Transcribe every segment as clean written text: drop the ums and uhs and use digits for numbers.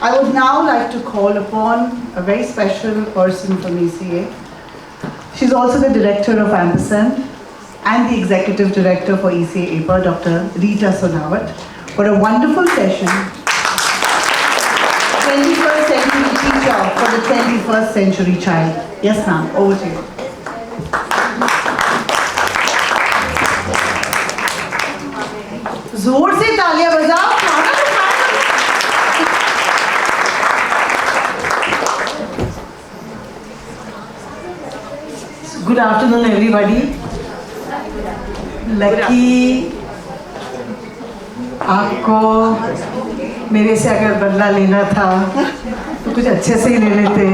I would now like to call upon a very special person from ECA. She's also the director of Ampersand and the executive director for ECA-APER, Dr. Reeta Sonawat, for a wonderful session. 21st century teacher for the 21st century child. Yes, ma'am, over to you. जोर से तालियां बजाओ. Good afternoon, everybody. Lucky आपको मेरे से अगर बदला लेना था तो कुछ अच्छे से ही ले लेते.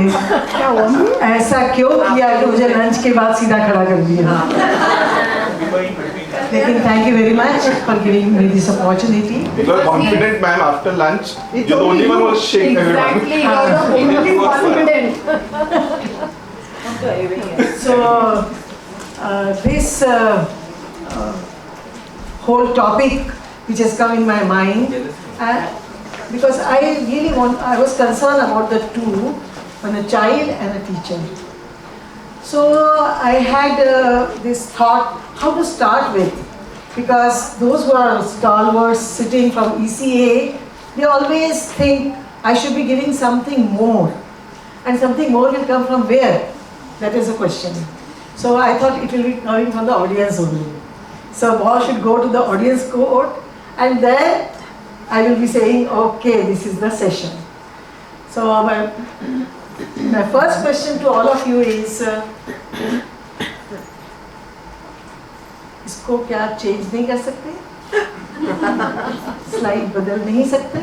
ऐसा क्यों किया कि मुझे लंच के बाद सीधा खड़ा कर दिया. लेकिन thank you very much for giving me this opportunity. You were confident, ma'am, after lunch. You're the only one who was shaking everyone. Exactly, you're the only confident. So, this whole topic which has come in my mind, because I was concerned about the two, on a child and a teacher. So I had this thought, how to start with, because those who are stalwarts sitting from ECA, they always think I should be giving something more, and something more will come from where? That is a question. So I thought it will be coming from the audience only. So all should go to the audience cohort, and then I will be saying, okay, this is the session. So my first question to all of you is, इसको क्या change नहीं कर सकते? Slide बदल नहीं सकते?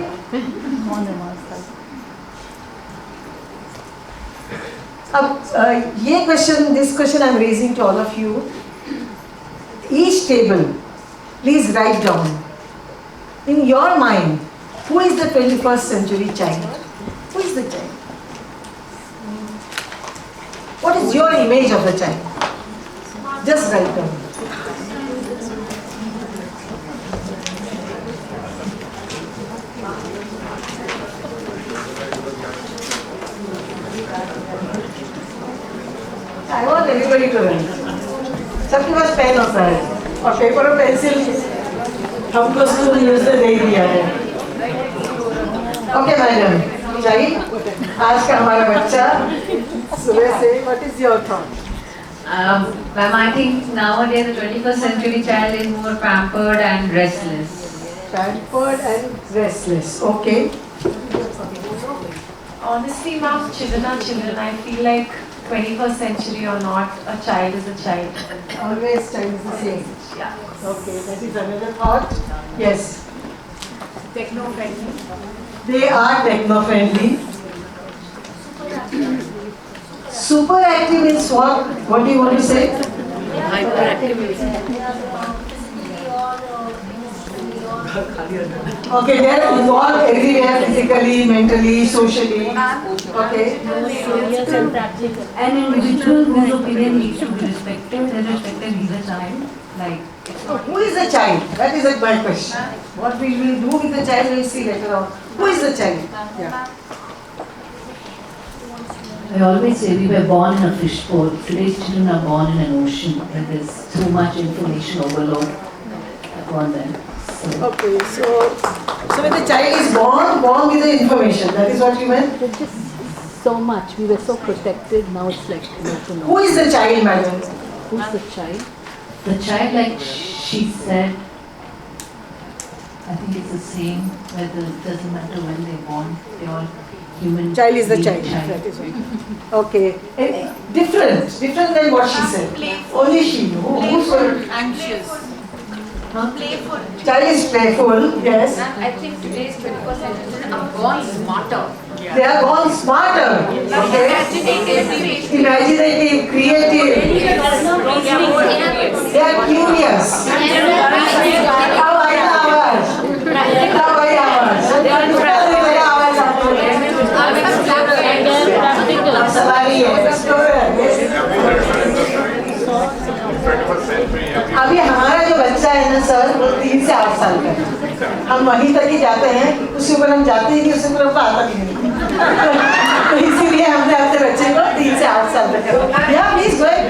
अब ये this question I'm raising to all of you. Each table, please write down in your mind, who is the 21st century child? Who is the child? What is your image of the child? Just write down. I want everybody to write. सबके पास pen होता है और paper और pencil हमको ScooNews ने दे दिया है. Okay, madam. चाहिए? आज का हमारा बच्चा सुबह से. What is your thought? Ma'am, I think nowadays the 21st century child is more pampered and restless. Pampered and restless. Okay. Honestly, ma'am, children are children. I feel like 21st century or not, a child is a child. Always child is the same. Yeah. Okay, that is another thought. Yes. Techno-friendly. They are techno-friendly. Super active means what? What do you want to say? Okay, they are involved everywhere, physically, mentally, socially. Okay. Serious and practical. An individual whose opinion needs to be respected, irrespective of the child. Like. Who is the child? That is my question. What we will do with the child, we will see later on. Who is the child? Yeah. I always say we were born in a fishbowl. Today's children are born in an ocean where there's too much information overload upon them. So, Okay, so when the child is born with the information, that is what you meant? There's just so much. We were so protected. Now it's like to know. Who is the child, madam? Who's the child? the child, like she said, I think it's the same, whether it doesn't matter when they're born, they're all human. Child is the being child. That is right. Okay. Different than what she said. Only she knows. Playful, anxious. Playful. Child is playful, yes. I think today's 21st century are gone smarter. They are all smarter. Okay. Imaginative, creative. They are curious. How are ours? How are अभी हमारा जो बच्चा है ना सब sir वो 3 से 8 साल का है। हम वहीं तक ही जाते हैं, उसके ऊपर हम जाते ही नहीं, उसके ऊपर हमको आता भी नहीं। तो इसीलिए हमने अपने बच्चे को 3 से 8 साल तक है। या please go ahead.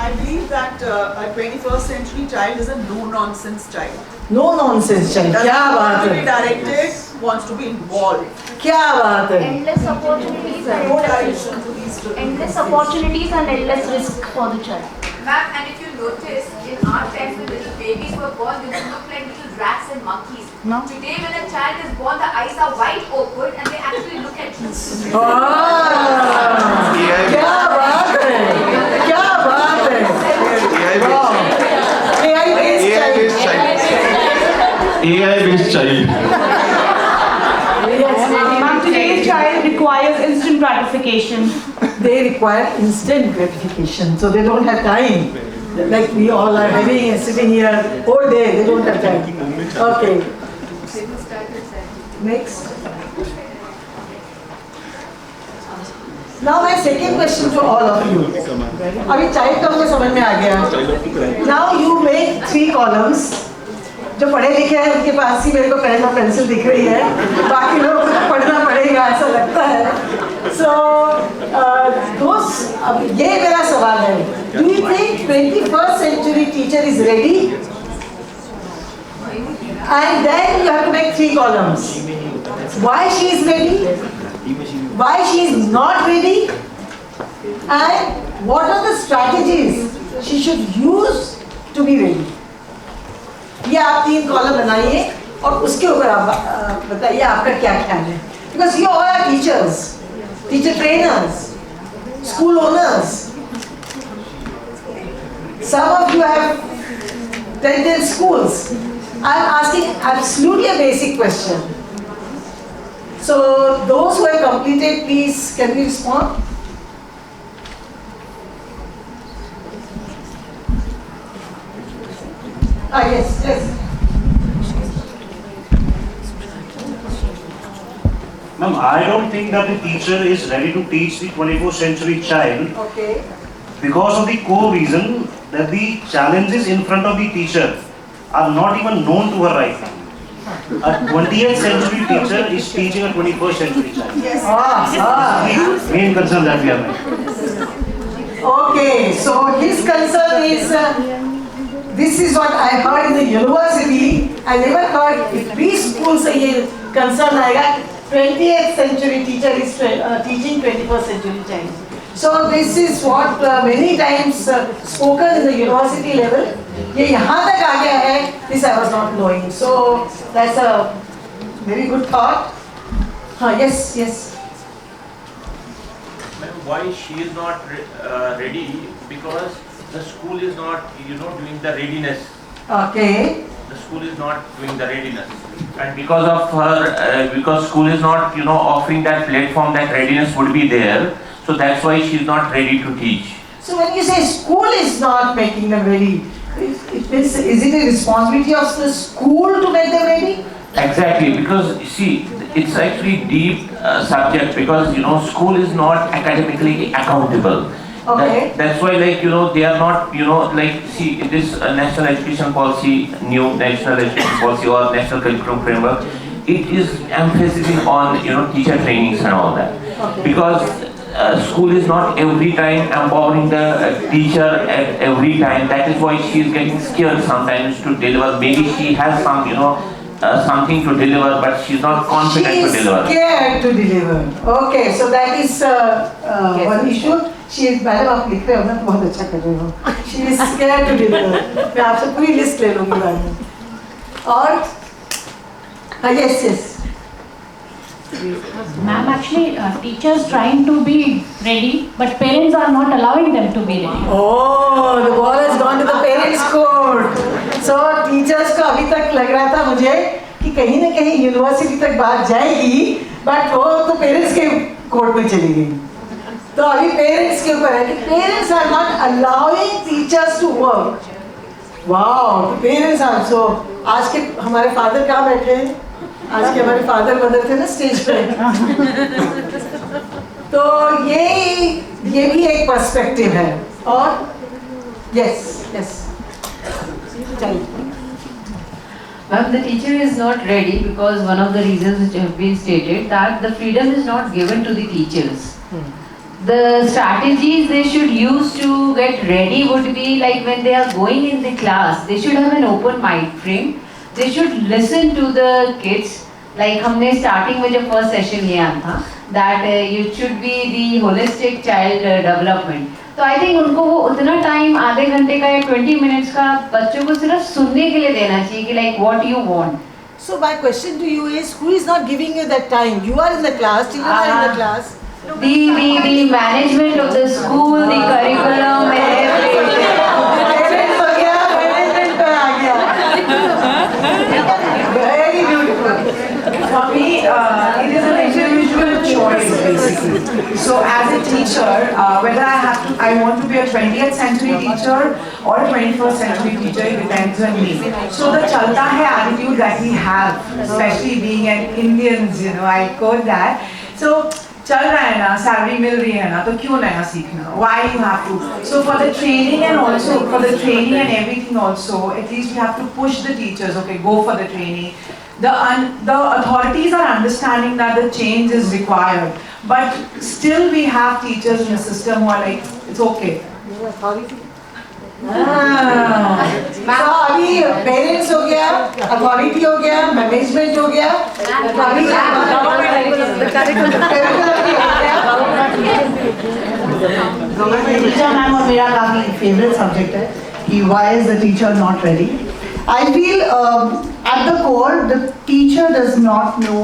I believe that a 21st century child is a no-nonsense child. No nonsense चाहिए। क्या Doesn't बात want to be है, directed, wants to be involved. क्या बात है। Endless opportunities and No endless direction to these children. endless opportunities and endless risk for the child. Ma'am, and if you notice, in our time when little babies were born, they would look like little rats and monkeys. No. Today, when a child is born, the eyes are wide open and they actually look at you. क्या बात है, क्या बात है। AI-based child. AI-based child. Ma'am, today's child requires instant gratification. They require instant gratification, so they don't have time. Like we all are having and sitting here all day, they don't have time. Okay. Next. Now my second question for all of you. अभी child का मुझे समझ में आ गया. Now you make 3 columns. जो पढ़े लिखे हैं उनके पास ही मेरे को पेन और पेंसिल दिख रही है, बाकी लोगों को पढ़ना पड़ेगा ऐसा लगता है। So अब ये मेरा सवाल है, do you think 21st century teacher is ready? And then you have to make 3 columns. Why she is ready? Why she is not ready? And what are the strategies she should use to be ready? ये आप 3 column बनाइए और उसके ऊपर आप बताइए आपका क्या ख्याल है। Because you all are teachers, teacher trainers, school owners. Some of you have attended schools. I am asking absolutely a basic question. So those who have completed, please can we respond? Yes, yes. Ma'am, I don't think that the teacher is ready to teach the 21st century child. Okay. Because of the core reason that the challenges in front of the teacher are not even known to her right now. A 20th century teacher is teaching a 21st century child. Yes. The main concern that we are making. Okay, so his concern is, this is what I heard in the university. I never heard if preschool से ये concern आएगा. 20th century teacher is teaching 21st century child. So this is what many times spoken in the university level. ये यहाँ तक आ गया है. This I was not knowing. So that's a very good thought. Yes, yes. Why she is not ready? Because the school is not, doing the readiness. Okay. The school is not doing the readiness, and because of her, because school is not, offering that platform, that readiness would be there. So that's why she is not ready to teach. So when you say school is not making them ready, it means, is it a responsibility of the school to make them ready? Exactly, because see, it's actually deep subject, because school is not academically accountable. Okay. That's why, they are not, see, this national education policy, new national education policy or national curriculum framework, it is emphasizing on, teacher trainings and all that. Okay. Because school is not every time empowering the teacher at every time. That is why she is getting scared sometimes to deliver. Maybe she has some, something to deliver, but she's not confident to deliver. She is scared to deliver. Okay, so that is one issue. She is, madam आप लिख रहे हो ना, बहुत अच्छा कर रहे हो. She is scared to deliver. मैं आपसे पूरी लिस्ट ले लूँगी बाद में. और yes, yes. Ma'am, actually, teachers trying to be ready, but parents are not allowing them to be ready. Oh, the ball has gone to the parents' court. So teachers को अभी तक लग रहा था मुझे कि कहीं ना कहीं यूनिवर्सिटी तक बात जाएगी, but वो तो पेरेंट्स के कोर्ट में चली गई. तो अभी पेरेंट्स के ऊपर है कि parents are not allowing teachers to work. Wow, parents are. So आज के हमारे फादर कहाँ बैठे हैं? आज के हमारे फादर मदर थे ना स्टेज पे. तो ये भी एक पर्सपेक्टिव है. और यस, यस, चलिए. Ma'am, the teacher is not ready because one of the reasons which have been stated that the freedom is not given to the teachers. The strategies they should use to get ready would be like when they are going in the class, they should have an open mind frame. They should listen to the kids. Like हमने starting में जब first session लिया था that it should be the holistic child development. तो I think उनको वो उतना time आधे घंटे का या 20 minutes का बच्चों को सिर्फ सुनने के लिए देना चाहिए कि like what you want. So my question to you is, who is not giving you that time? You are in the class, children are in the class. The management of the school, the curriculum and everything. Very beautiful. For me, it is an individual choice basically. So as a teacher, whether I want to be a 20th century teacher or a 21st century teacher, it depends on me. So the chalta hai attitude that we have, especially being an Indians, I quote that. So चल रहा है ना, salary मिल रही है ना, तो क्यों नया सीखना? Why you have to? So for the training and also for the training and everything also, at least we have to push the teachers. Okay, go for the training. The authorities are understanding that the change is required, but still we have teachers in the system who are like, it's okay. So अभी parents हो गया, authority हो गया, management हो गया, अभी teacher ma'am और मेरा काफी फेवरेट सब्जेक्ट है कि why is the teacher not ready? I feel at the core the teacher does not know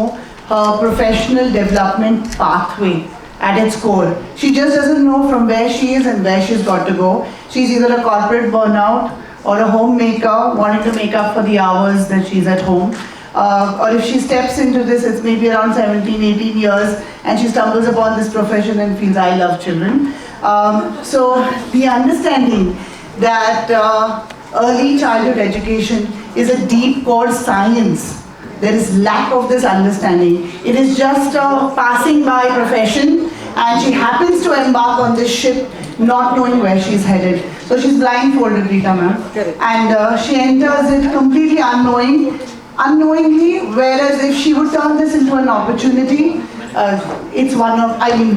her professional development pathway. At its core, she just doesn't know from where she is and where she's got to go. She's either a corporate burnout or a homemaker wanting to make up for the hours that she's at home. Or if she steps into this, it's maybe around 17, 18 years and she stumbles upon this profession and feels, I love children. So the understanding that early childhood education is a deep core science. There is lack of this understanding. It is just a passing by profession and she happens to embark on this ship not knowing where she's headed. So she's blindfolded, Reeta ma'am. And she enters it completely unknowingly, whereas if she would turn this into an opportunity, it's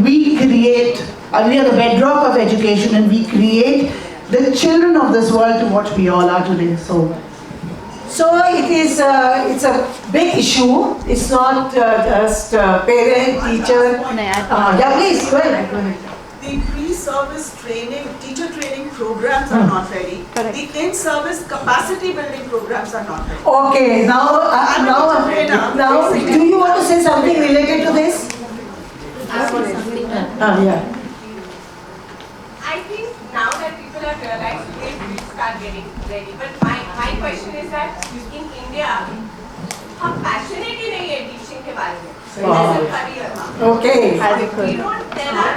we create, we are the bedrock of education and we create the children of this world to what we all are today. So it is, it's a big issue. It's not just parent, teacher. Yeah, please, go ahead. The pre-service training, teacher training programs are not ready. The in-service capacity building programs are not ready. Okay, now, do you want to say something related to this? Yeah. I think now that people have realized they will start getting ready. But my question is that in India, हम passionate ही नहीं है teaching के बारे में. Okay. We don't tell our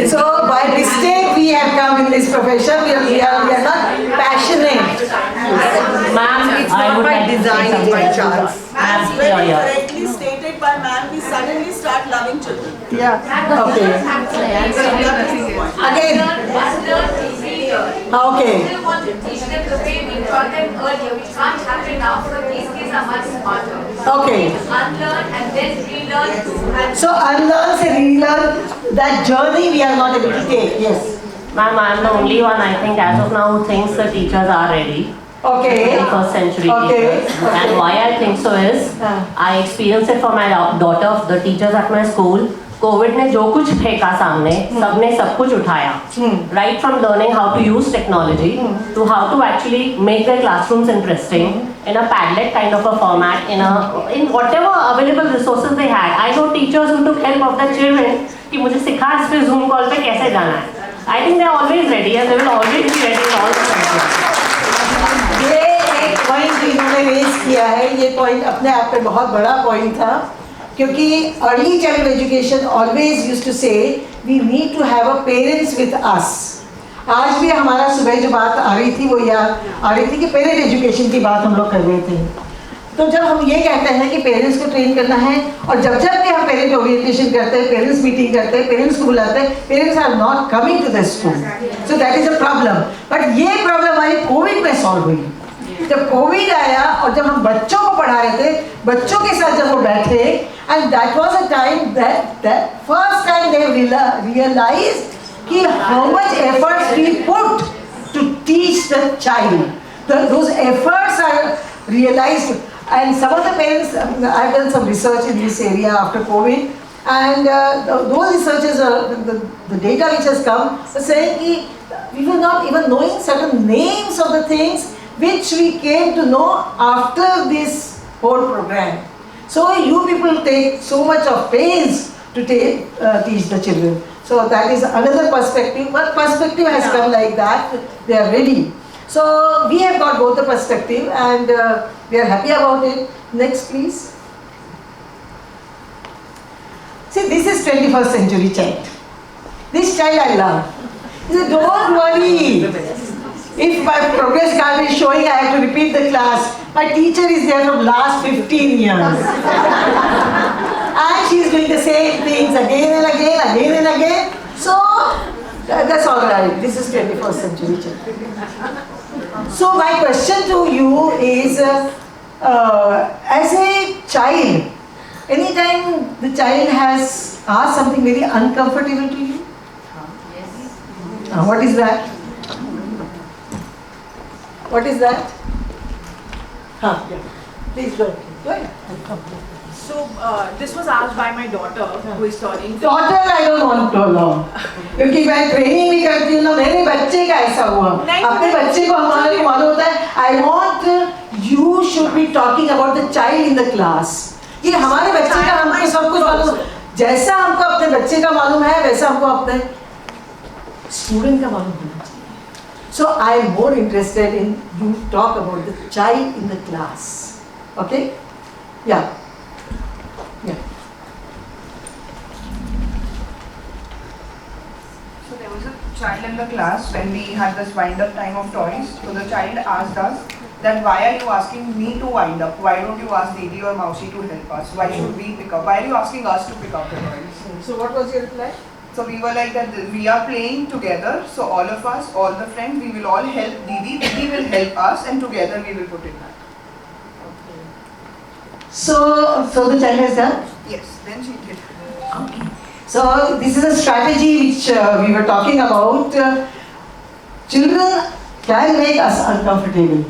So by mistake we have come in this profession. We are not passionate. Ma'am, it's not by design, it's by chance. As very correctly stated by ma'am, we suddenly start loving children. Yeah. Okay. Again. Okay. We want to teach them the way we taught them earlier, which can't happen now because these kids are much smarter. Okay. Unlearn and then relearn. So unlearn and relearn, that journey we are not able to take. Yes. Ma'am, I am the only one I think as of now who thinks the teachers are ready. Okay. 21st century teachers. And why I think so is, I experienced it for my daughter, the teachers at my school. Covid ने जो कुछ फेंका सामने, सबने सब कुछ उठाया. Right from learning how to use technology to how to actually make their classrooms interesting in a Padlet kind of a format, in whatever available resources they had. I know teachers who took help of their children कि मुझे सिखा इस पे Zoom call पे कैसे जाना है. I think they are always ready and they will always be ready in all the countries. ये एक पॉइंट इन्होंने रेज किया है. ये पॉइंट अपने आप पे बहुत बड़ा पॉइंट था. क्योंकि early child education always used to say we need to have a parents with us. आज भी हमारा सुबह जो बात आ रही थी वो याद आ रही थी कि पेरेंट एजुकेशन की बात हम लोग कर रहे थे. तो जब हम ये कहते हैं कि पेरेंट्स को ट्रेन करना है, और जब जब भी हम पेरेंट ओरिएंटेशन करते हैं, पेरेंट्स मीटिंग करते हैं, पेरेंट्स को बुलाते हैं, parents are not coming to the school, so that is a problem. But ये प्रॉब्लम हमारी कोविड में सॉल्व हुई। जब कोविड आया और जब हम बच्चों को पढ़ा रहे थे, बच्चों के साथ जब वो बैठे, and that was a time that first time they realized कि how much efforts we put to teach the child. Those efforts are realized, and some of the parents, I've done some research in this area after COVID, and those researchers, the data which has come, are saying that we were not even knowing certain names of the things which we came to know after this whole program. So you people take so much of pains to teach the children. So that is another perspective. One perspective has come like that, they are ready. So we have got both the perspective, and we are happy about it. Next please. See, this is 21st century child. This child I love. He said, don't worry. If my progress card is showing I have to repeat the class, my teacher is there from last 15 years. And she is doing the same things again and again. So that's all right. This is 21st century child. So my question to you is, as a child, anytime the child has asked something very uncomfortable to you? Yes. What is that? What is that? Please go ahead. So this was asked by my daughter who is studying. Daughter I don't want to allow, क्योंकि मैं training भी करती हूँ ना, मेरे बच्चे का ऐसा हुआ, अपने बच्चे को हमारे को मालूम होता है. I want you should be talking about the child in the class. कि हमारे बच्चे का हमको सब कुछ मालूम, जैसा हमको अपने बच्चे का मालूम है वैसा हमको अपने स्टूडेंट का मालूम होना चाहिए. So I am more interested in you talk about the child in the class. Okay? Yeah. So there was a child in the class when we had this wind up time of toys. So the child asked us that why are you asking me to wind up? Why don't you ask Didi or Mausi to help us? Why should we pick up? Why are you asking us to pick up the toys? So what was your reply? So we were like that we are playing together. So all of us, all the friends, we will all help Didi. Didi will help us, and together we will put it back. So the child has done? Yes, then she did. Okay. So this is a strategy which we were talking about. Children can make us uncomfortable,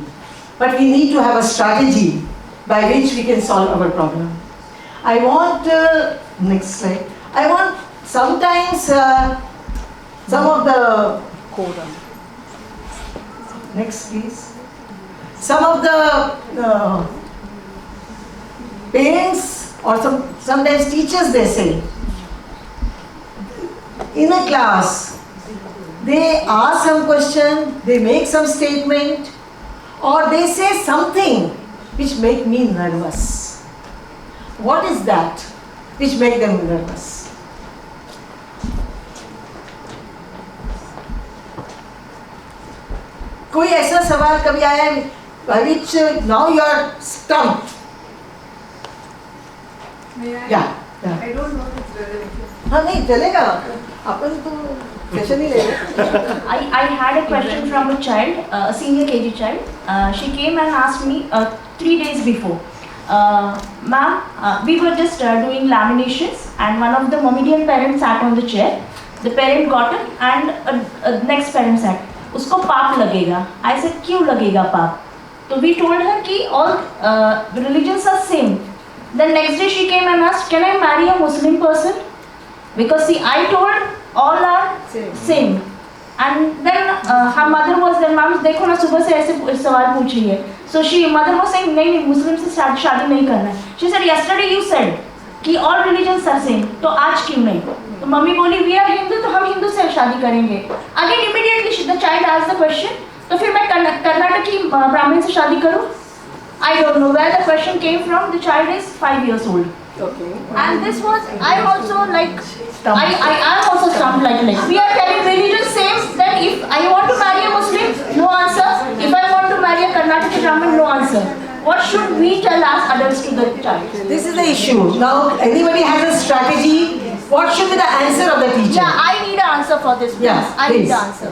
but we need to have a strategy by which we can solve our problem. I want, next slide, I want sometimes some of the, next please, some of the parents or sometimes teachers, they say, in a class, they ask some question, they make some statement, or they say something which make me nervous. What is that which make them nervous? कोई ऐसा सवाल कभी आया है by which now you are stumped? Yeah. I don't know if it's relevant. हाँ नहीं चलेगा, अपन तो सेशन ही लेंगे. I had a question from a child, a senior KG child. She came and asked me 3 days before. Ma'am, we were just doing laminations, and one of the Mohammedan parents sat on the chair. The parent got it, and next parent sat. उसको पाप लगेगा. I said क्यों लगेगा पाप? So we told her कि all religions are same. Then next day she came and asked, can I marry a Muslim person? Because see, I told all are same. And then her mother was there, ma'am, देखो ना सुबह से ऐसे सवाल पूछ रही है. So mother was saying, नहीं Muslim से शादी नहीं करना है. She said, yesterday you said कि all religions are same. तो आज क्यों नहीं? तो मम्मी बोली, we are Hindu, तो हम हिंदू से शादी करेंगे. Again immediately the child asked the question, तो फिर मैं कर्नाटकी ब्राह्मण से शादी करूँ? I don't know where the question came from. The child is 5 years old. Okay. And this was, I'm also like, I am also stumped like we are telling religion same, that if I want to marry a Muslim, no answer. If I want to marry a Karnataka Brahmin, no answer. What should we tell as adults to the child? This is the issue. Now, anybody has a strategy. What should be the answer of the teacher? Yeah, I need an answer for this, please. Yeah, I need please. the answer.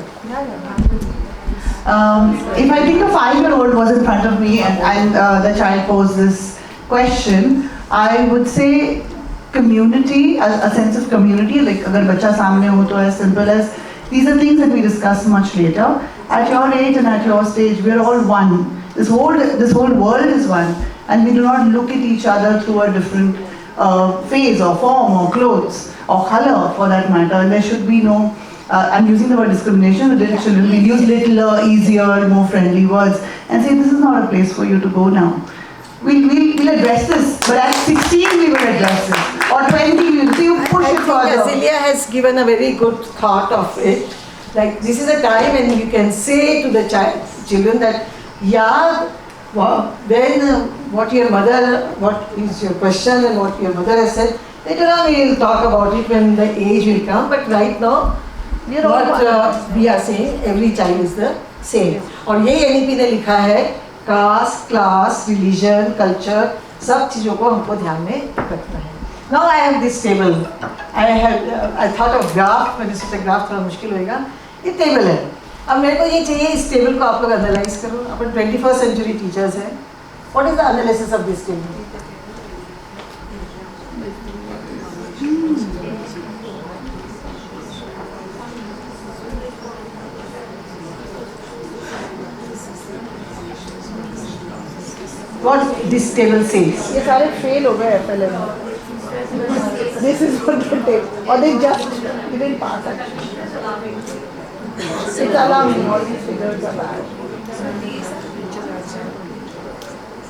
If I think a 5-year-old was in front of me and the child posed this question, I would say community, a sense of community, like agar bacha samne ho to as simple as, these are things that we discuss much later. At your age and at your stage, we are all one. This whole world is one, and we do not look at each other through a different phase or form or clothes or color for that matter. And there should be no, I'm using the word discrimination, with little children, we use littler, easier, more friendly words and say this is not a place for you to go now. We'll address this, but at 16 we will address this, or 20 we will, so you push it further. Azelia has given a very good thought of it. Like, this is a time when you can say to the children that, yeah, when what is your question and what your mother has said, later on we will talk about it when the age will come, but right now, we are saying every child is the same. और ये NEP ने लिखा है, caste, class, religion, culture, सब चीजों को हमको ध्यान में रखना है. Now I have this table. I thought of graph, मैंने सोचा graph थोड़ा मुश्किल होएगा. ये table है. अब मेरे को ये चाहिए, इस table को आप लोग analyze करो. अपन 21st century teachers हैं. What is the analysis of this table? What this table says? ये सारे fail हो गए FLM. This is what they did, or they just didn't pass actually. It's alarming. All these figures are bad.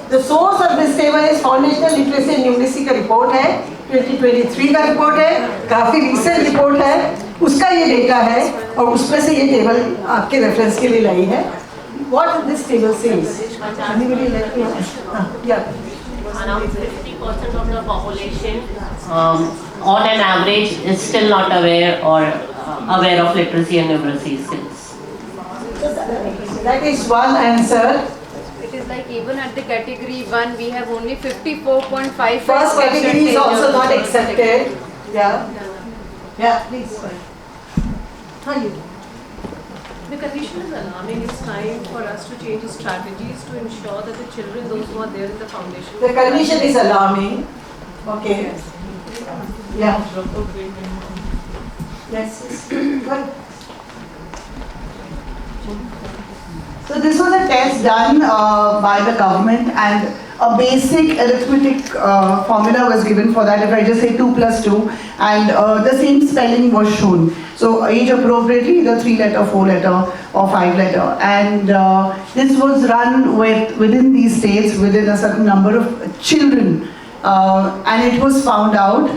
The source of this table is Foundational Literacy and Numeracy का report है, 2023 का report है, काफी recent report है, उसका ये data है और उसमें से ये table आपके reference के लिए लाई है. What this table says? Anybody let me know? Yeah. Around 50% of the population, on an average, is still not aware aware of literacy and numeracy skills. That is one answer. It is like even at the category 1, we have only 54.5%. First category is also not accepted. Yeah. Yeah, please. How you? The condition is alarming. It's time for us to change strategies to ensure that the children, those who are there in the foundation. The condition is alarming. Okay. Yeah. Yes. Good. So this was a test done by the government, and a basic arithmetic formula was given for that. If I just say 2 plus 2, and the same spelling was shown. So age appropriately, either 3-letter, 4-letter or 5-letter. And this was run within these states, within a certain number of children. And it was found out,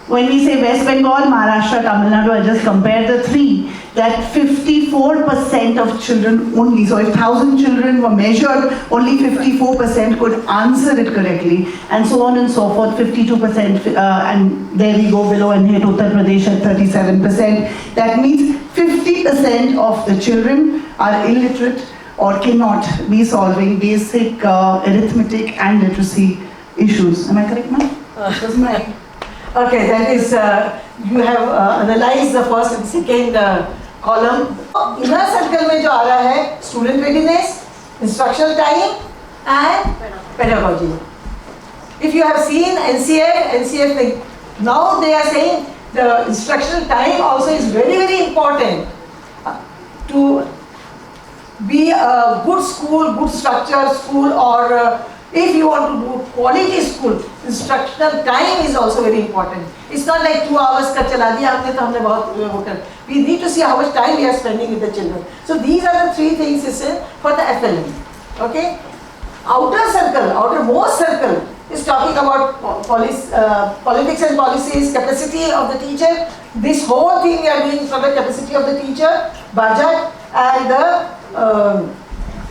when we say West Bengal, Maharashtra, Tamil Nadu, I just compared the three, that 54% of children only, so if 1,000 children were measured, only 54% could answer it correctly, and so on and so forth, 52%, and there we go below and hit Uttar Pradesh at 37%. That means 50% of the children are illiterate or cannot be solving basic arithmetic and literacy issues. Am I correct, ma'am? Okay, that is, you have analyzed the first and second column. Inner circle में जो आ रहा है, student readiness, instructional time and pedagogy. If you have seen NCF, now they are saying the instructional time also is very, very important to be a good school, good structured school, or if you want to do quality school, instructional time is also very important. It's not like 2 hours का चला दिया हमने तो हमने बहुत वो कर. We need to see how much time we are spending with the children. So these are the 3 things for the FLM. Okay? Outer circle, outermost circle is talking about politics and policies, capacity of the teacher. This whole thing we are doing for the capacity of the teacher, budget, and the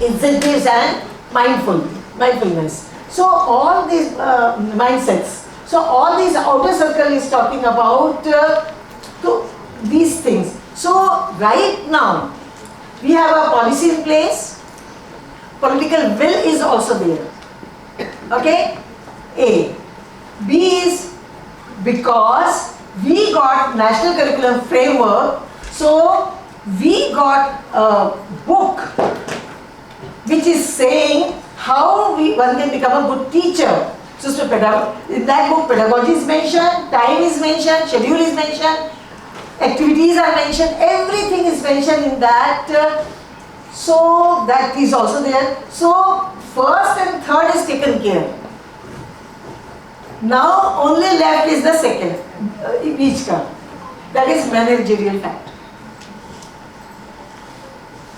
incentives and mindfulness. So all these mindsets. So all these outer circle is talking about these things. So right now we have a policy in place. Political will is also there. Okay? A. B is because we got National Curriculum Framework, so we got a book which is saying how one can become a good teacher. So in that book, pedagogy is mentioned, time is mentioned, schedule is mentioned, activities are mentioned, everything is mentioned in that. So that is also there. So first and third is taken care. Now only left is the second, each ka. That is managerial factor.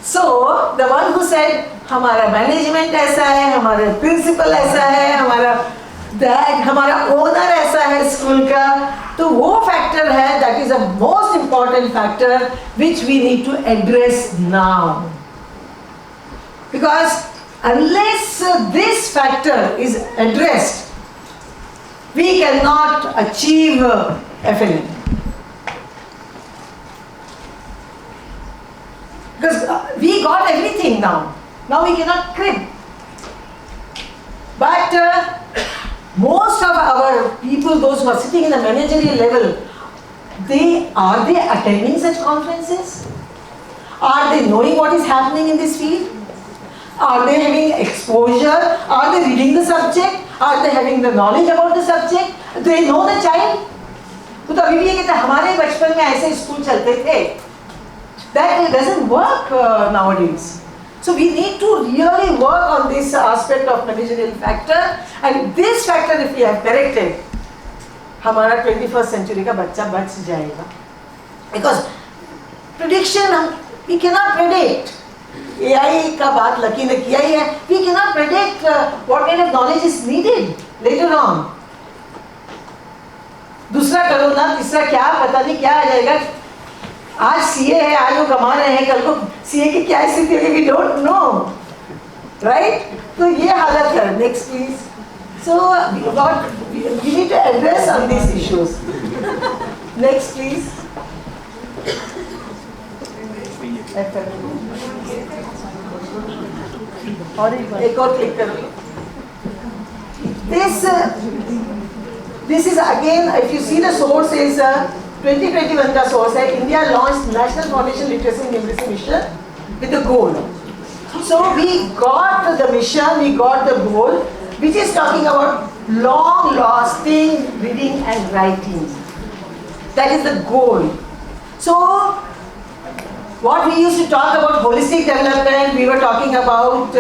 So the one who said, हमारा management ऐसा है, हमारा principal ऐसा है, हमारा owner ऐसा है school का, तो वो factor है, that is the most important factor which we need to address now. Because unless this factor is addressed, we cannot achieve FLN. Because we got everything now. Now we cannot crib. But most of our people, those who are sitting in the managerial level, are they attending such conferences? Are they knowing what is happening in this field? Are they having exposure? Are they reading the subject? Are they having the knowledge about the subject? Do they know the child? तो अभी भी ये कहते हैं हमारे बचपन में ऐसे स्कूल चलते थे. That doesn't work nowadays. So we need to really work on this aspect of managerial factor, and this factor if we have corrected, हमारा 21st century का बच्चा बच जाएगा. Because prediction we cannot predict. AI का बात lucky ने किया ही है. We cannot predict what kind of knowledge is needed later on. दूसरा करो ना, तीसरा क्या पता नहीं क्या आ जाएगा. आज सीए है, आज वो कमा रहे हैं, कल को सीए की क्या स्थिति होगी, we don't know, right? तो ये हालत है. Next please. So we need to address on these issues. Next please. एक और क्लिक करो. This is again, if you see the source is 2021 का source है. India launched National Foundation Literacy and Numeracy Mission with a goal. So we got the mission, we got the goal, which is talking about long-lasting reading and writing. That is the goal. So what we used to talk about holistic development, we were talking about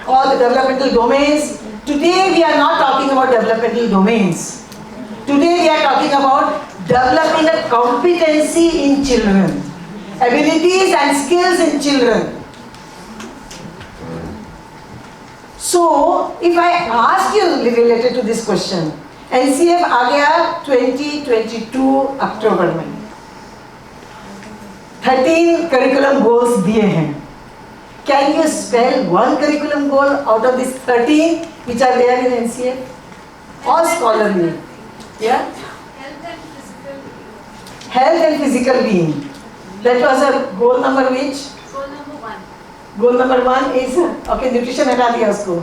all the developmental domains. Today we are not talking about developmental domains. Today we are talking about developing a competency in children, abilities and skills in children. So if I ask you related to this question, NCF आ गया 2022 अक्टूबर में. 13 curriculum goals दिए हैं. Can you spell one curriculum goal out of these 13 which are there in NCF? All scholarly. Yeah? Health and physical being. That was a goal number which? Goal number 1. Goal number 1 is, okay, nutrition हटा दिया उसको.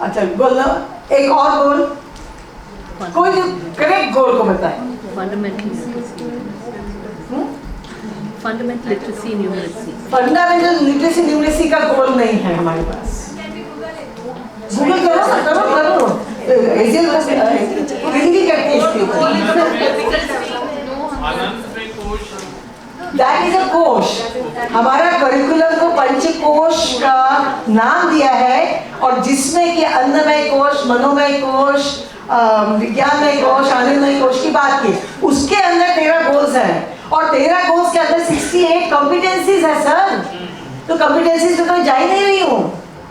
अच्छा, goal एक और goal. कोई जो correct goal को बताए. Fundamental literacy. Fundamental literacy numeracy. Fundamental literacy numeracy का goal नहीं है हमारे पास. Google करो. एजेल भी करते हैं इसके ऊपर. That is a कोश. हमारा करिकुलम को पंचकोश का नाम दिया है, और जिसमें कि अन्नमय कोश, मनोमय कोश, विज्ञानमय कोश, आनंदमय कोश की बात की. उसके अंदर 13 गोल्स हैं, और 13 गोल्स के अंदर 68 कॉम्पिटेंसीज है सर. तो कॉम्पिटेंसीज तो मैं जा ही नहीं रही हूँ,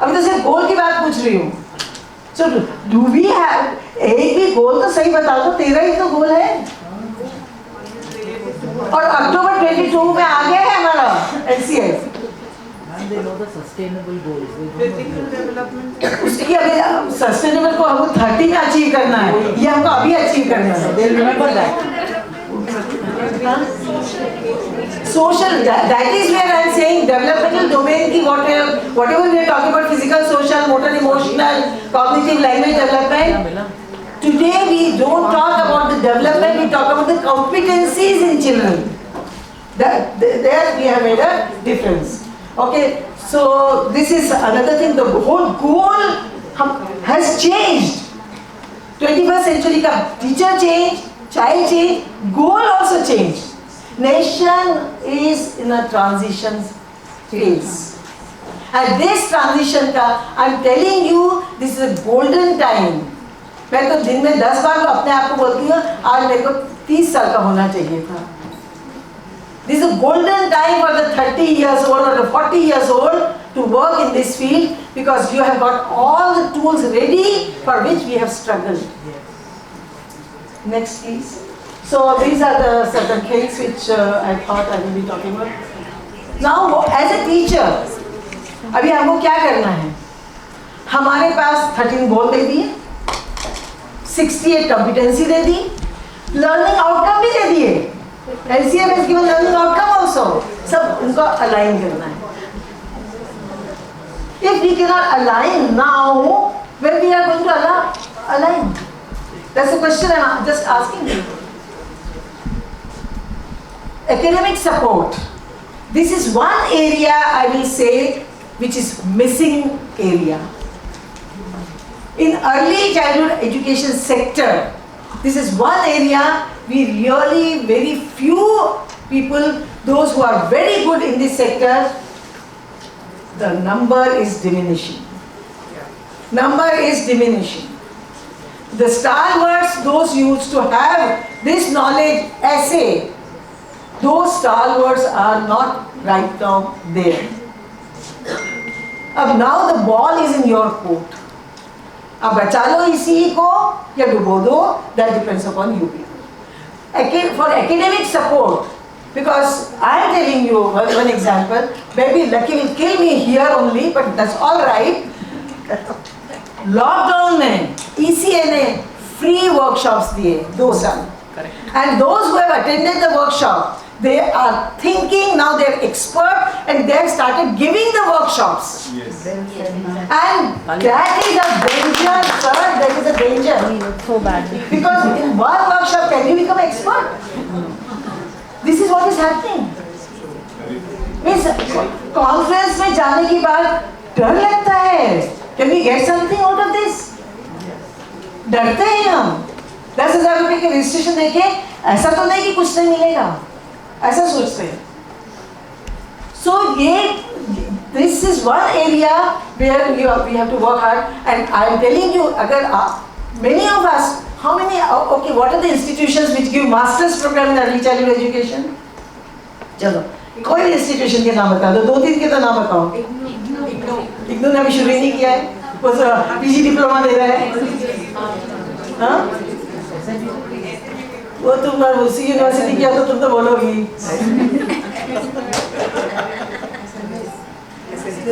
अभी तो सिर्फ गोल की बात पूछ रही हूँ. So do we have, एक भी गोल तो सही बता दो, 13 ही तो गोल है. और अक्टूबर 22 में आ गया है हमारा NCF. They know the sustainable goals. Physical development. उसकी अभी सस्टेनेबल को हमको 30 में अचीव करना है, ये हमको अभी अचीव करना है. They'll remember that. Social, that is where I am saying developmental domain ki whatever we are talking about, physical, social, motor, emotional, cognitive, language development. Today we don't talk about the development, we talk about the competencies in children. There we have made a difference. Okay, so this is another thing, the whole goal has changed. 21st century ka teacher change, child change, goal also changed. Nation is in a transition phase. And this transition ka, I am telling you, this is a golden time. मैं तो दिन में 10 बार अपने आप को बोलती हूँ, आज मेरे को 30 साल का होना चाहिए था. This is a golden time for the 30 years old or the 40 years old to work in this field because you have got all the tools ready for which we have struggled. Next please. So these are the certain things which I thought I will be talking about. Now as a teacher, अभी हमको क्या करना है? हमारे पास 13 गोल दे दिए, 68 competency दे दी, learning outcome भी दे दिए. LCM has given learning outcome also. सब उनको align करना है. If we cannot align now, when we are going to align? That's the question I am just asking you. Academic support. This is one area I will say which is missing area. In early childhood education sector, this is one area we really, very few people, those who are very good in this sector, the number is diminishing. Number is diminishing. The stalwarts, those who used to have this knowledge essay, those stalwarts are not right now there. Now the ball is in your court. अब बचा लो इसी को या डुबो दो, that depends upon you people. For academic support, because I am telling you one example, maybe Lucky will kill me here only, but that's all right. Lockdown में ECA ने free workshops दिए 2 साल. And those who have attended the workshop, they are thinking now they are expert and they have started giving the workshops. Yes. And that is a danger, sir. That is a danger. So bad. Because in one workshop, can you become expert? This is what is happening. Means conference में जाने के बाद डर लगता है. Can we get something out of this? डरते हैं हम. 10,000 रुपए के रजिस्ट्रेशन देके ऐसा तो नहीं कि कुछ नहीं मिलेगा. ऐसा सोचते हैं. So this is one area where we have to work hard, and I am telling you, अगर many of us, how many? Okay, what are the institutions which give masters program in early childhood education? चलो, कोई institution के नाम बता दो, 2-3 के तो नाम बताओ. इग्नू ने अभी शुरू ही नहीं किया है, वो PG डिप्लोमा दे रहा है. हाँ? वो तुम उसी यूनिवर्सिटी किया तो तुम तो बोलोगी.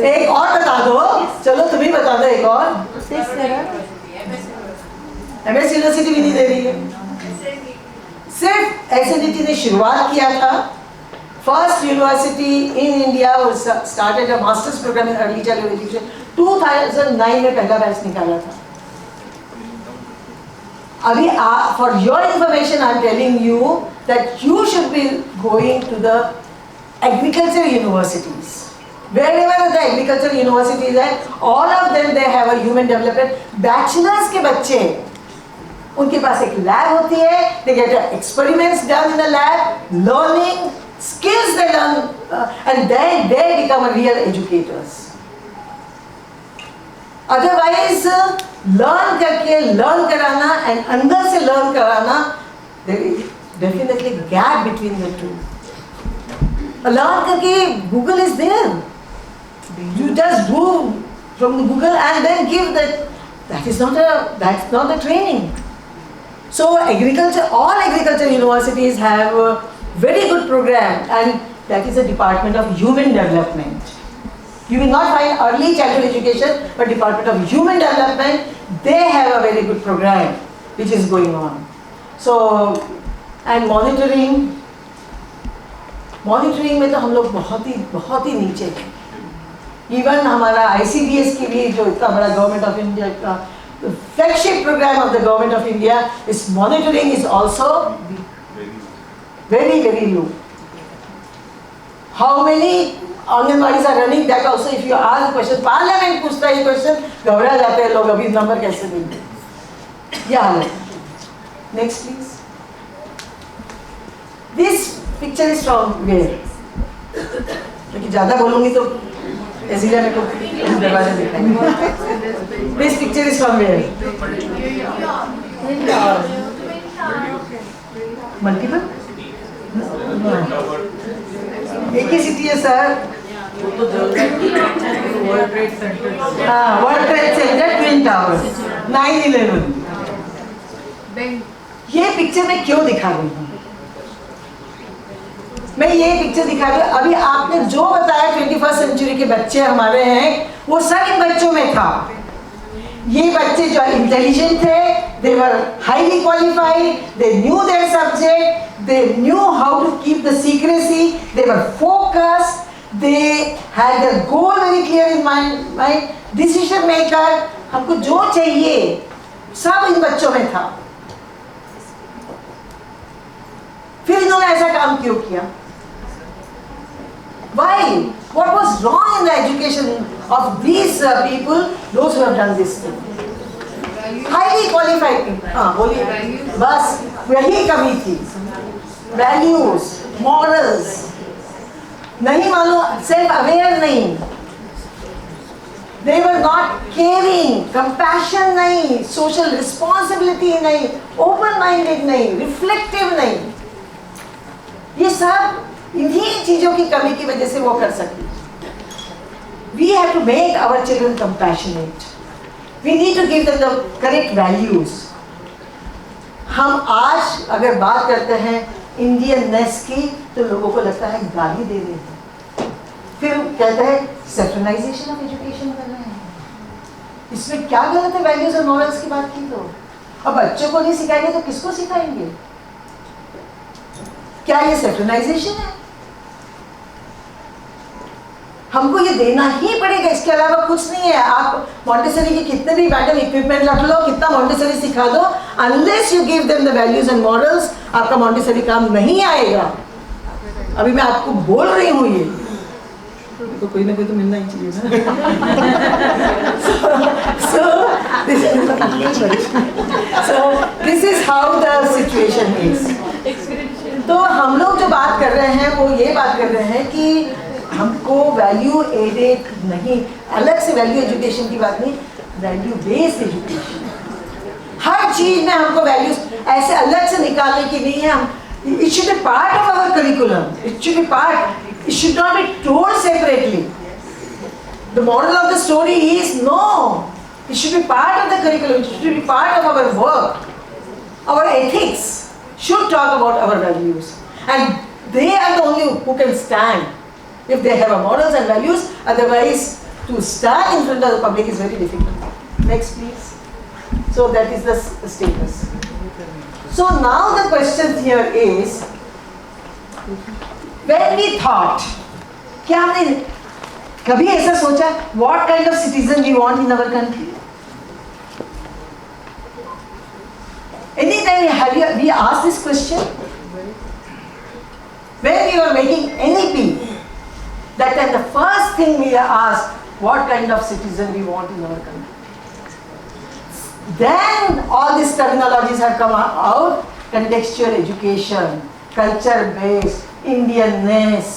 एक और बता दो, चलो तुम ही बता दो एक और. MS यूनिवर्सिटी भी नहीं दे रही है. सिर्फ SNDT ने शुरुआत किया था. First university in India was started a master's program in early childhood education. 2009 में पहला बैच निकाला था. अभी for your information I am telling you that you should be going to the agricultural universities. Wherever the agricultural universities are, all of them they have a human development. Bachelors के बच्चे, उनके पास एक lab होती है. They get experiments done in the lab, learning skills they learn, and then they become a real educators. Otherwise, learn करके learn कराना and अंदर से learn कराना, there is definitely gap between the two. Learn करके Google is there. You just do from the Google and then give that. That's not a training. So agriculture, all agriculture universities have a very good program, and that is a department of human development. You will not find early childhood education, but Department of Human Development, they have a very good program which is going on. So, and monitoring, monitoring में तो हम लोग बहुत ही नीचे हैं। Even हमारा ICDS की भी जो इतना बड़ा गवर्नमेंट ऑफ इंडिया का flagship program of the government of India is monitoring is also very low. How many anganwadis are running? That also if you ask the question, Parliament पूछता है ये question, घबरा जाते हैं लोग, अभी नंबर कैसे देंगे? ये हाल है। Next please. This picture is from where? क्योंकि ज़्यादा बोलूँगी तो एजिला में को दरवाजा दिखाएंगे। This picture is from where? Multiple? एक ही सिटी है सर। हाँ, world trade centre, twin towers, 9/11। ये पिक्चर मैं क्यों दिखा रही हूँ? मैं ये पिक्चर दिखा रही हूँ, अभी आपने जो बताया 21st सेंचुरी के बच्चे हमारे हैं, वो सब इन बच्चों में था। ये बच्चे जो इंटेलिजेंट थे, they were highly qualified, they knew their subject, they knew how to keep the secrecy, they were focused, they had their goal very clear in mind, decision maker, हमको जो चाहिए सब इन बच्चों में था। फिर इन्होंने ऐसा काम क्यों किया? Why? What was wrong in the education of these people, those who have done this thing? Highly qualified people. हाँ बोलिए। बस वही कमी थी। Values, morals, नहीं मालूम, self aware नहीं, they were not caring, compassion नहीं, social responsibility नहीं, open minded नहीं, reflective नहीं, ये सब इन्हीं चीजों की कमी की वजह से वो कर सके। We have to make our children compassionate. We need to give them the correct values. हम आज अगर बात करते हैं इंडियननेस की तो लोगों को लगता है गाली दे रहे हैं, फिर कहते हैं सेक्टराइजेशन ऑफ एजुकेशन कर रहे हैं। इसमें क्या गलत है? वैल्यूज और मॉरल्स की बात की तो अब बच्चों को नहीं सिखाएंगे तो किसको सिखाएंगे? क्या ये सेक्टराइजेशन है? हमको ये देना ही पड़ेगा, इसके अलावा कुछ नहीं है। आप मॉन्टेसरी के कितने भी मैडम इक्विपमेंट रख लो, कितना मॉन्टेसरी सिखा दो, unless you give them the values and morals, आपका मॉन्टेसरी काम नहीं आएगा। अभी मैं आपको बोल रही हूँ ये तो कोई ना कोई तो मिलना ही चाहिए ना। This is how the situation is. तो हम लोग जो बात कर रहे हैं वो ये बात कर रहे हैं कि हमको वैल्यू एडेड नहीं, अलग से वैल्यू एजुकेशन की बात नहीं, वैल्यू बेस्ड एजुकेशन। हर चीज में हमको वैल्यूज ऐसे अलग से निकालने की नहीं है। हम it should be part of our curriculum, it should be part, it should not be told separately. The moral of the story is no, it should be part of the curriculum, it should be part of our work. Our ethics should talk about our values, and they are the only who can stand if they have a morals and values. Otherwise, to stand in front of the public is very difficult. Next please. So that is the status. So now the question here is, when we thought, क्या हमने कभी ऐसा सोचा what kind of citizen we want in our country? Anytime we asked this question? When we were making NEP, that time the first thing we asked, what kind of citizen we want in our country? Then all these terminologies have come out, contextual education, culture-based, Indianness,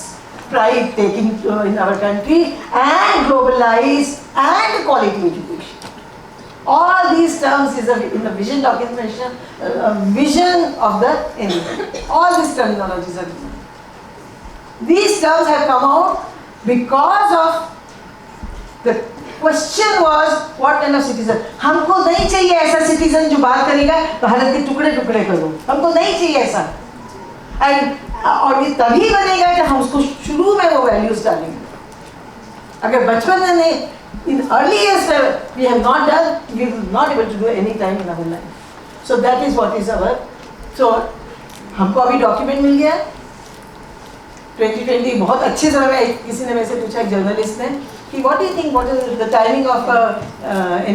pride taking in our country, and globalized and quality education. All these terms is in the vision documentation, vision of the NEP. All these terminologies are given. These terms have come out because of the question was what kind of citizen. हमको नहीं चाहिए ऐसा citizen जो बात करेगा भारत के टुकड़े टुकड़े करो, हमको नहीं चाहिए ऐसा। और ये तभी बनेगा कि हम उसको शुरू में वो वैल्यूज डालेंगे। अगर बचपन में नहीं, in early years we have not done, we will not able to do any time in our life. So that is what is our. So हमको अभी डॉक्यूमेंट मिल गया 2020 बहुत अच्छे समय में किसी ने मेरे से पूछा, एक जर्नलिस्ट ने, कि what do you think, what is the timing of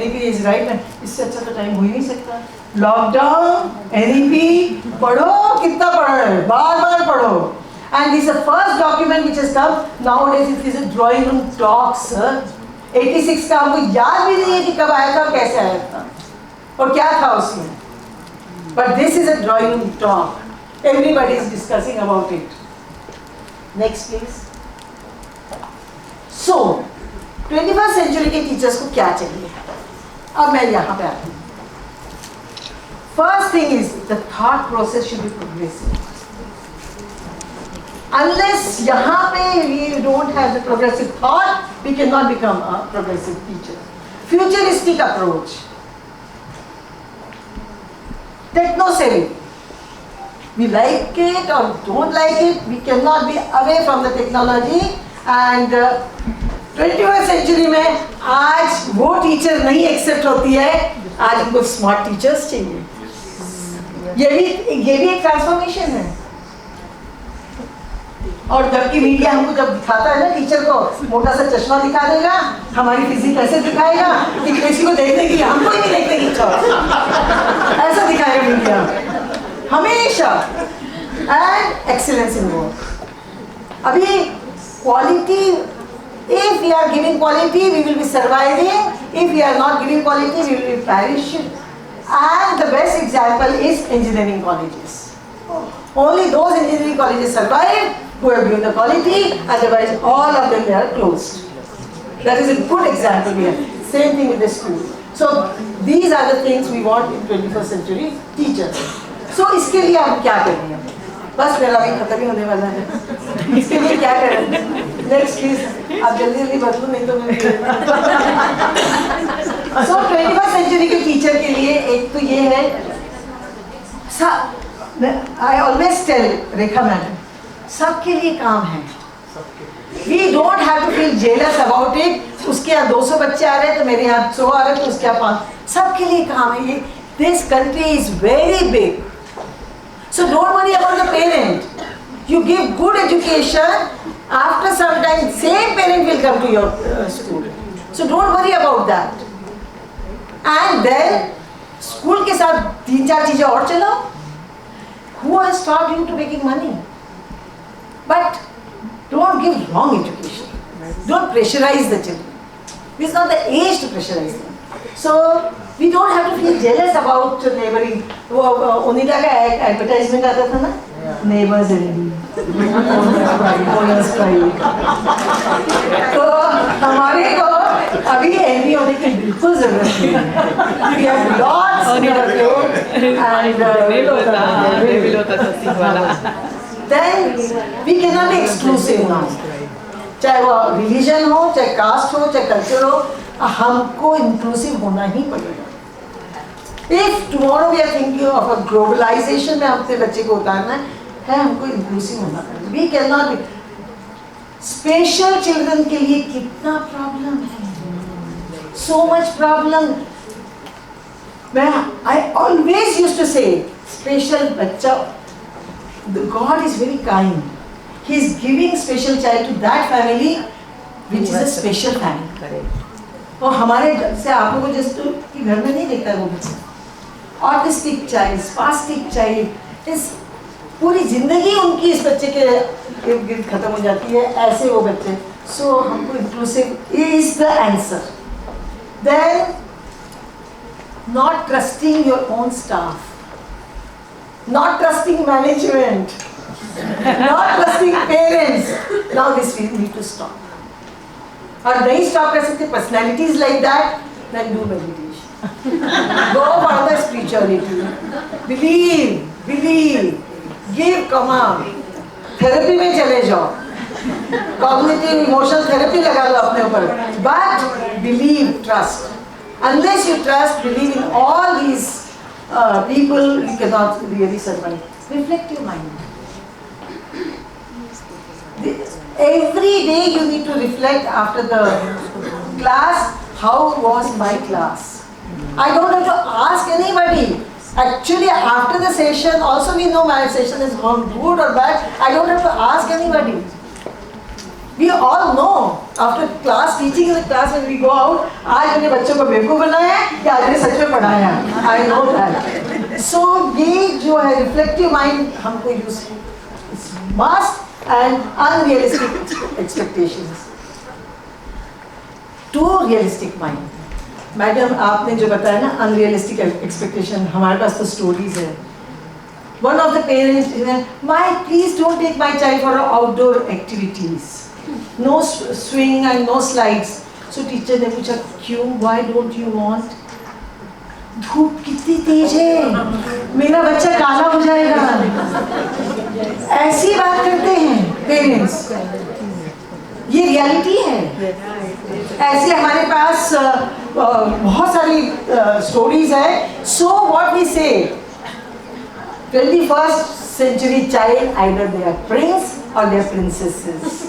NEP is right में, इससे अच्छा तो टाइम हो ही नहीं सकता। लॉकडाउन, NEP, पढ़ो, कितना पढ़ रहे हो, बार बार पढ़ो। And this is the first document which has come nowadays. It is a drawing room talk, sir. 86 का हमको याद भी नहीं है कि कब आया था और कैसे आया था और क्या था उसमें। But this is a drawing room talk. Everybody is discussing about it. Next, please. So, 21st century के टीचर्स को क्या चाहिए? अब मैं यहाँ पे आती हूँ। First thing is the thought process should be progressive. Unless यहाँ पे we don't have the progressive thought, we cannot become a progressive teacher. Futuristic approach. Techno-savvy. We like it or don't like it, we cannot be away from the technology. And 21st century में आज वो teacher नहीं accept होती है, आज हमको smart teachers चाहिए। ये भी एक ट्रांसफॉर्मेशन है। और जबकि मीडिया हमको जब दिखाता है ना टीचर को, मोटा सा चश्मा दिखा देगा, हमारी फिजिक ऐसे दिखाएगा कि किसी को देखने की, हमको ही नहीं देखने की इच्छा, ऐसा दिखाएगा मीडिया हमेशा। And excellence in work. अभी quality, if we are giving quality we will be surviving, if we are not giving quality we will be perishing. And the best example is engineering colleges. Only those engineering colleges survive who have given the quality, otherwise all of them they are closed. That is a good example here. Same thing with the school. So these are the things we want in 21st century teachers. So इसके लिए हम क्या करेंगे? बस मेरा भी खत्म ही होने वाला है। इसके लिए क्या करें? Next please, आप जल्दी जल्दी बदलो नहीं तो मैं। So 21st century के टीचर के लिए एक तो ये है, I always tell Rekha madam, सबके लिए काम है। We don't have to feel jealous about it. उसके यहाँ 200 बच्चे आ रहे हैं तो मेरे यहाँ 100 आ रहे हैं तो उसके यहाँ 5। सबके लिए काम है ये। This country is very big. So don't worry about the parent. You give good education. After some time, same parent will come to your school. So don't worry about that. And then school के साथ 3-4 चीजें और चलाओ. Who has taught you to making money? But don't give wrong education. Don't pressurize the children. This is not the age to pressurize them. So we don't have to feel jealous about neighboring. वो ओनिडा का advertisement आता था ना, neighbors envy, bonus pride. तो हमारे को अभी envy होने की बिल्कुल जरूरत नहीं है. We have lots of and then we cannot be exclusive now. चाहे वो रिलीजन हो, चाहे कास्ट हो, चाहे कल्चर हो, हमको इंक्लूसिव होना ही पड़ेगा। If tomorrow we are thinking of a globalization में अपने बच्चे को उतारना है, हमको इंक्लूसिव होना पड़ेगा। We cannot be special children के लिए कितना प्रॉब्लम है, so much problem। I always used to say, special बच्चा, God is very kind. He is giving special child to that family which is a special family. और हमारे से आप लोगों को जैसे कि घर में नहीं देखता है वो बच्चा। ऑटिस्टिक चाइल्ड, स्पास्टिक चाइल्ड, इस पूरी जिंदगी उनकी इस बच्चे के इर्द गिर्द खत्म हो जाती है, ऐसे वो बच्चे। सो हमको inclusive is the answer. Then not trusting your own staff, not trusting management, not trusting parents. Now this we need to stop. और नहीं stop कर सकते personalities like that, then do meditation. Go for the spirituality. Believe, give command. Therapy में चले जाओ. Cognitive emotional therapy लगा लो अपने ऊपर. But believe, trust. Unless you trust, believe in all these people, you cannot really survive. Reflect your mind. Every day you need to reflect after the class, how was my class? I don't have to ask anybody. Actually, after the session, also we know my session has gone good or bad. I don't have to ask anybody. after class, teaching in the class, when we go out, आज मैंने बच्चों को बेवकूफ़ बनाया है या आज मैंने सच में पढ़ाया है? I know that. So ये जो है reflective mind हमको use must and unrealistic expectations. Too realistic mind. Madam आपने जो बताया ना unrealistic expectation, हमारे पास तो stories है. One of the parents said, please don't take my child for outdoor activities. No swing and no slides. So teacher ने पूछा क्यों? Why don't you want? धूप कितनी तेज है, मेरा बच्चा काला हो जाएगा. ऐसी बात करते हैं पेरेंट्स. ये रियलिटी है. ऐसे हमारे पास बहुत सारी स्टोरीज है. So what we say, 21st century child, either they are prince or they are princesses.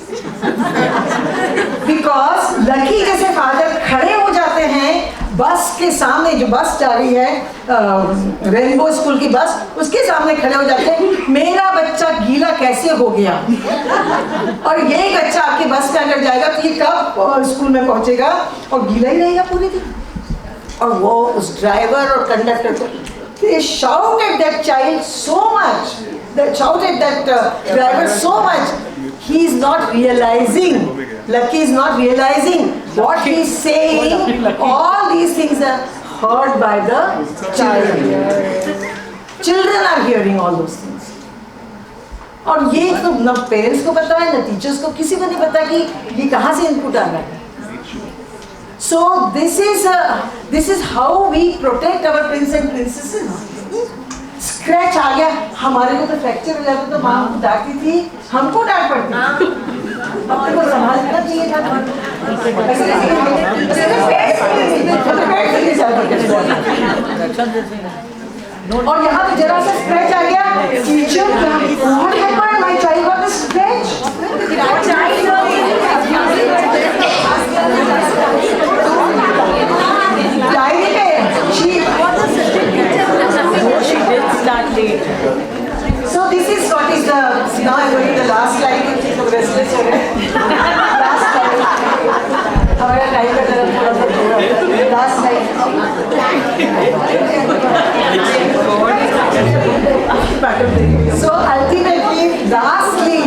Because lucky जैसे फादर खड़े हो जाते हैं बस के सामने, जो बस जा रही है रेनबो स्कूल की बस, उसके सामने खड़े हो जाते हैं, मेरा बच्चा गीला कैसे हो गया. और यही बच्चा आपके बस में अगर जाएगा तो ये कब स्कूल में पहुंचेगा और गीला ही रहेगा पूरे दिन. और वो उस ड्राइवर और कंडक्टर को they shout at that child so much, they shout at that driver so much, he is not realizing, Lucky is not realizing what he is saying. All these things are heard by the child. Children are hearing all those things. और ये तो न parents को पता है, न teachers को, किसी को नहीं पता कि ये कहाँ से इनपुट आ रहा है. So this is how we protect our prince and princesses. Scratch आ गया, हमारे को तो फ्रैक्चर हो जाता तो माँ डांटती थी, हमको डांट पड़ती. अपने को संभालना चाहिए था. और यहाँ तो जरा सा स्क्रैच आ गया, teacher what happened? My child got a scratch. Diary पे she did start late. So this is what is the, now I'm going to the last slide. Restless हो गए. Last slide. हमारा टाइम का थोड़ा सा last slide. So ultimately, lastly,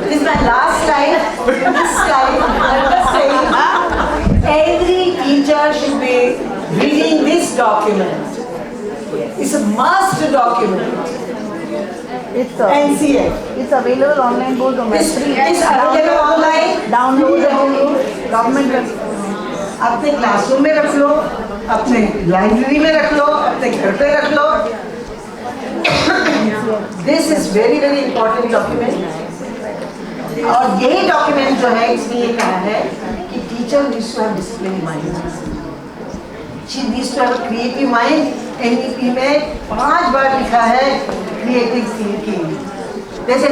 this is my last slide. This slide, I'm just saying, every teacher should be reading this document. It's a must document. It's NCF. It's available online, both domestic. It's available online. Download government. अपने classroom में रख लो, अपने library में रख लो, अपने घर पे रख लो. This is very very important document. और यही document जो है इसमें ये कहा है कि teacher needs to have disciplined mind. She needs to have a creative mind. NEP में 5 बार लिखा है creative thinking. जैसे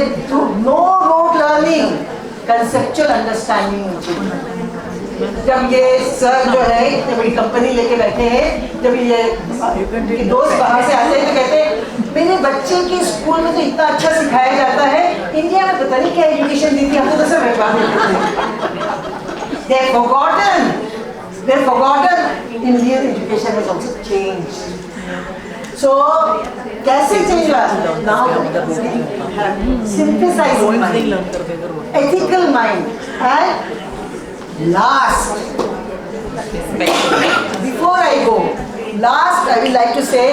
no rote learning, conceptual understanding. जब ये सर जो है इतनी बड़ी कंपनी लेके बैठे हैं, जब ये दोस्त बाहर से आते हैं तो कहते हैं मेरे बच्चे के स्कूल में तो इतना अच्छा सिखाया जाता है, इंडिया में पता नहीं क्या एजुकेशन दी थी, हमको तो सब बर्बाद देते हैं. They have forgotten Indian education has also changed. So कैसे चेंज हुआ? Now have synthesized mind, ethical mind, and last, before I go, last I would like to say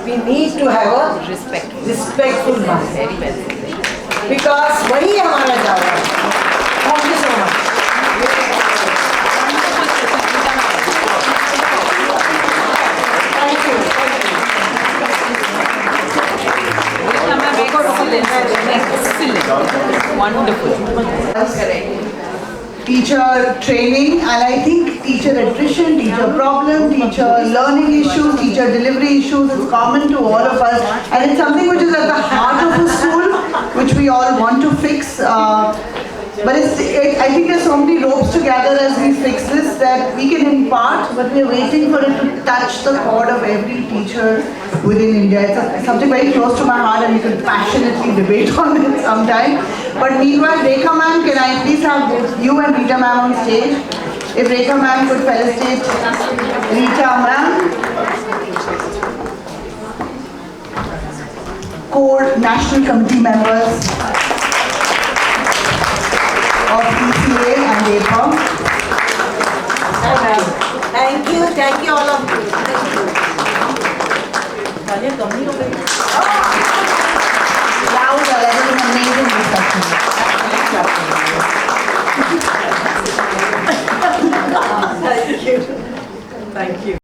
we need to have a respectful mind. Because वही हमारा job है. Thank you so much. Excellent. Wonderful. That's correct. Teacher training, and I think teacher attrition, teacher problem, teacher learning issues, teacher delivery issues is common to all of us, and it's something which is at the heart of the school, which we all want to fix. But I think there's so many ropes to gather as we fix this that we can impart, but we're waiting for it to touch the chord of every teacher within India. It's something very close to my heart, and we could passionately debate on it sometime. But meanwhile, Rekha ma'am, can I please have you and Reeta ma'am on stage? If Rekha ma'am could felicitate Reeta ma'am. Core National Committee members of ECA and APER. Thank you all of you. Loud, that was an amazing reception. Thank you. Thank you.